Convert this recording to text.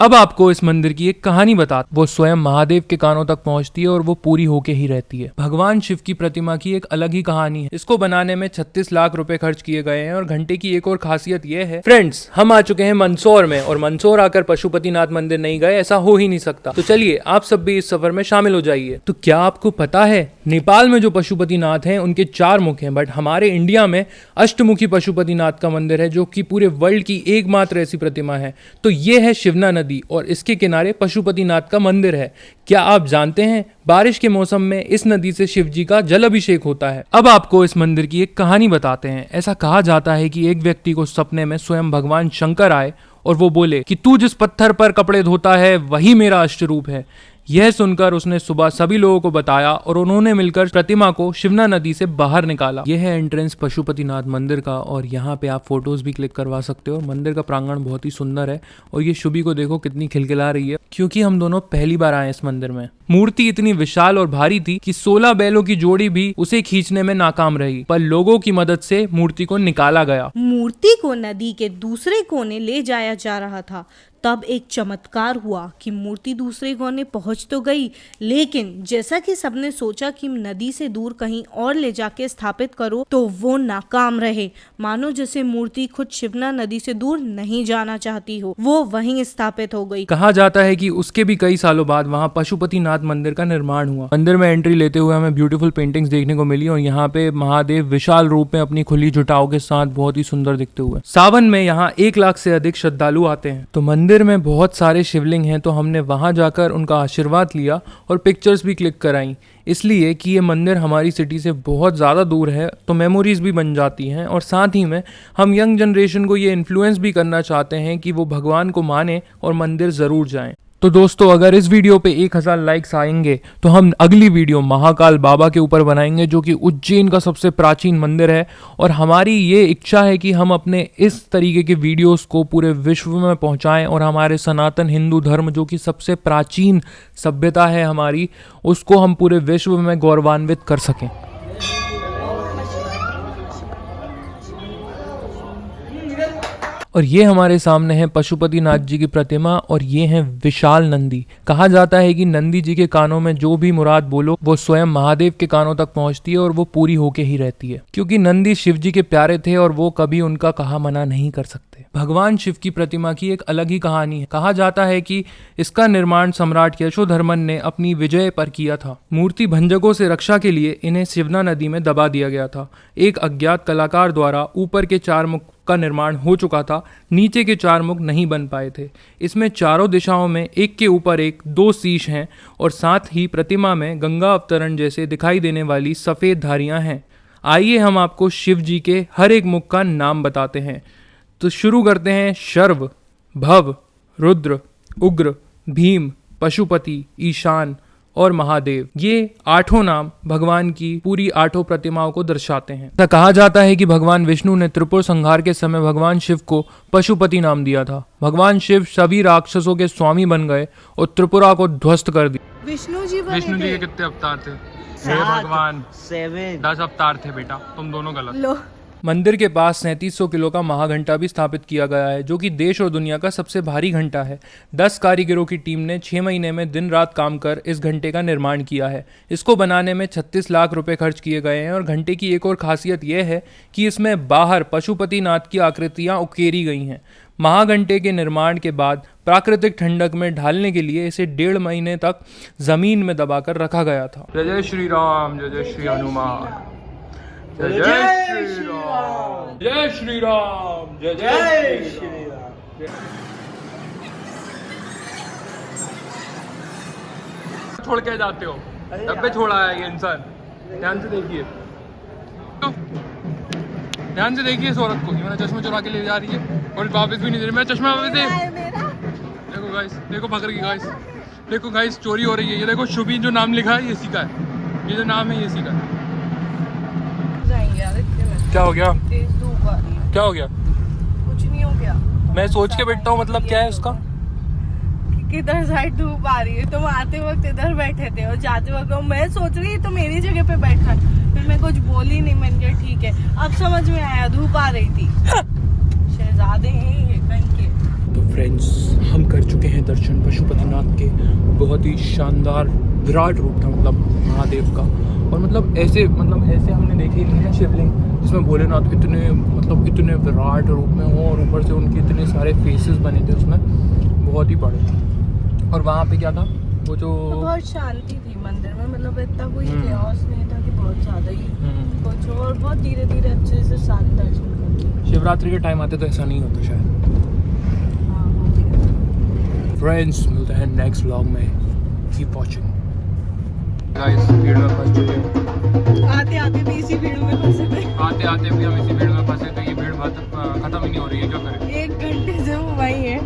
अब आपको इस मंदिर की एक कहानी बता, वो स्वयं महादेव के कानों तक पहुंचती है और वो पूरी होके ही रहती है। भगवान शिव की प्रतिमा की एक अलग ही कहानी है। इसको बनाने में 36 लाख रुपए खर्च किए गए हैं और घंटे की एक और खासियत ये है फ्रेंड्स, हम आ चुके हैं मंदसौर में और मंदसौर आकर पशुपतिनाथ मंदिर नहीं गए ऐसा हो ही नहीं सकता। तो चलिए आप सब भी इस सफर में शामिल हो जाइए। तो क्या आपको पता है नेपाल में जो पशुपतिनाथ हैं उनके 4 मुख हैं, बट हमारे इंडिया में अष्टमुखी पशुपतिनाथ का मंदिर है जो कि पूरे वर्ल्ड की एकमात्र ऐसी प्रतिमा है। तो ये है शिवना नदी और इसके किनारे पशुपतिनाथ का मंदिर है। क्या आप जानते हैं बारिश के मौसम में इस नदी से शिव जी का जल अभिषेक होता है। अब आपको इस मंदिर की एक कहानी बताते हैं। ऐसा कहा जाता है कि एक व्यक्ति को सपने में स्वयं भगवान शंकर आए और वो बोले कि तू जिस पत्थर पर कपड़े धोता है वही मेरा अष्ट रूप है। यह सुनकर उसने सुबह सभी लोगों को बताया और उन्होंने मिलकर प्रतिमा को शिवना नदी से बाहर निकाला। यह है एंट्रेंस पशुपतिनाथ मंदिर का और यहाँ पे आप फोटोज भी क्लिक करवा सकते हो। मंदिर का प्रांगण बहुत ही सुंदर है और ये शुभी को देखो कितनी खिलखिला रही है क्योंकि हम दोनों पहली बार आए इस मंदिर में। मूर्ति इतनी विशाल और भारी थी कि 16 बैलों की जोड़ी भी उसे खींचने में नाकाम रही, पर लोगों की मदद से मूर्ति को निकाला गया। मूर्ति को नदी के दूसरे कोने ले जाया जा रहा था। तब एक चमत्कार हुआ कि मूर्ति दूसरे कोने पहुंच तो गई, लेकिन जैसा कि सबने सोचा कि नदी से दूर कहीं और ले जाके स्थापित करो तो वो नाकाम रहे। मानो जैसे मूर्ति खुद शिवना नदी से दूर नहीं जाना चाहती हो, वो वहीं स्थापित हो गई। कहा जाता है कि उसके भी कई सालों बाद वहां पशुपतिनाथ मंदिर का निर्माण हुआ। मंदिर में एंट्री लेते हुए हमें ब्यूटीफुल पेंटिंग्स देखने को मिली और यहाँ पे महादेव विशाल रूप में अपनी खुली जुटाओं के साथ बहुत ही सुंदर दिखते हुए। सावन में यहाँ 1 लाख से अधिक श्रद्धालु आते हैं। तो मंदिर में बहुत सारे शिवलिंग हैं तो हमने वहां जाकर उनका आशीर्वाद लिया और पिक्चर्स भी क्लिक कराई, इसलिए कि ये मंदिर हमारी सिटी से बहुत ज़्यादा दूर है तो मेमोरीज भी बन जाती हैं और साथ ही में हम यंग जनरेशन को ये इन्फ्लुएंस भी करना चाहते हैं कि वो भगवान को माने और मंदिर ज़रूर जाएं। तो दोस्तों अगर इस वीडियो पे 1000 लाइक्स आएंगे तो हम अगली वीडियो महाकाल बाबा के ऊपर बनाएंगे जो कि उज्जैन का सबसे प्राचीन मंदिर है और हमारी ये इच्छा है कि हम अपने इस तरीके के वीडियोस को पूरे विश्व में पहुंचाएं और हमारे सनातन हिंदू धर्म जो कि सबसे प्राचीन सभ्यता है हमारी, उसको हम पूरे विश्व में गौरवान्वित कर सकें। और ये हमारे सामने है पशुपतिनाथ जी की प्रतिमा और ये हैं विशाल नंदी। कहा जाता है कि नंदी जी के कानों में जो भी मुराद बोलो वो स्वयं महादेव के कानों तक पहुंचती है और वो पूरी होके ही रहती है, क्योंकि नंदी शिव जी के प्यारे थे और वो कभी उनका कहा मना नहीं कर सकते। भगवान शिव की प्रतिमा की एक अलग ही कहानी है। कहा जाता है कि इसका निर्माण सम्राट यशोधर्मन ने अपनी विजय पर किया था। मूर्ति भंजकों से रक्षा के लिए इन्हें शिवना नदी में दबा दिया गया था। एक अज्ञात कलाकार द्वारा ऊपर के 4 मुख का निर्माण हो चुका था, नीचे के 4 मुख नहीं बन पाए थे। इसमें चारों दिशाओं में एक के ऊपर एक 2 शीश हैं और साथ ही प्रतिमा में गंगा अवतरण जैसे दिखाई देने वाली सफ़ेद धारियां हैं। आइए हम आपको शिव जी के हर एक मुख का नाम बताते हैं। तो शुरू करते हैं। शर्व, भव, रुद्र, उग्र, भीम, पशुपति, ईशान और महादेव। ये 8 नाम भगवान की पूरी 8 प्रतिमाओं को दर्शाते हैं। तो कहा जाता है कि भगवान विष्णु ने त्रिपुर संहार के समय भगवान शिव को पशुपति नाम दिया था। भगवान शिव सभी राक्षसों के स्वामी बन गए और त्रिपुरा को ध्वस्त कर दिया। विष्णु जी के कितने अवतार थे? भगवान 10 अवतार थे बेटा, तुम दोनों गलत। मंदिर के पास 3700 किलो का महाघंटा भी स्थापित किया गया है जो कि देश और दुनिया का सबसे भारी घंटा है। 10 कारीगरों की टीम ने 6 महीने में दिन रात काम कर इस घंटे का निर्माण किया है। इसको बनाने में 36 लाख रुपए खर्च किए गए हैं और घंटे की एक और खासियत यह है कि इसमें बाहर पशुपतिनाथ की आकृतियां उकेरी गई हैं। महाघंटे के निर्माण के बाद प्राकृतिक ठंडक में ढालने के लिए इसे 1.5 महीने तक जमीन में दबाकर रखा गया था। जय जय श्री राम, जय जय श्री हनुमान, जय जय श्री राम, जय श्री राम, जय जय श्री राम। छोड़ के जाते हो, डब्बे छोड़ा है ये इंसान। ध्यान से देखिए, ध्यान से देखिए इस औरत को। ये मेरा चश्मा चुरा के ले जा रही है और वापस भी नहीं दे रही। मेरा चश्मा वापस दे। देखो गाइस, देखो पकड़ के गाइस, देखो गाइस चोरी हो रही है। ये देखो शुभी जो नाम लिखा है ये इसी का है, ये जो नाम है ये इसी का है। क्या हो गया? क्या हो गया? कुछ नहीं हो गया। मैं सोच के बैठता हूँ, मतलब क्या है उसका? किधर साइड धूप आ रही है। तुम आते वक्त इधर बैठे थे और जाते वक्त मैं सोच रही तो मेरी जगह पे बैठा है। फिर मैं कुछ बोली नहीं, मैंने कहा ठीक है। अब समझ में आया धूप आ रही थी। शहजादे हैं ये कहीं के। तो फ्रेंड्स, हम कर चुके हैं दर्शन पशुपतिनाथ के। बहुत ही शानदार विराट रूप था मतलब महादेव का। और मतलब ऐसे हमने देखे ही नहीं है शिवलिंग जिसमें भोलेनाथ इतने विराट रूप में हो और ऊपर से उनके इतने सारे फेसेस बने थे उसमें, बहुत ही बड़े। और वहाँ पे क्या था वो जो बहुत शांति थी मंदिर में, मतलब इतना कोई chaos नहीं था कि बहुत ज़्यादा ही कुछ हो, और बहुत धीरे धीरे अच्छे से सारे दर्शन करते। शिवरात्रि के टाइम आते तो ऐसा नहीं होता शायद। हाँ, फ्रेंड्स, मिलते हैं नेक्स्ट व्लॉग में। Keep watching guys. भीड़ में फंस चुके हैं, आते आते भी इसी भीड़ में फंसे थे। आते आते भी हम इसी भीड़ में फंसे थे। ये भीड़ खत्म ही नहीं हो रही है, क्या करें। 1 घंटे से वो वही है।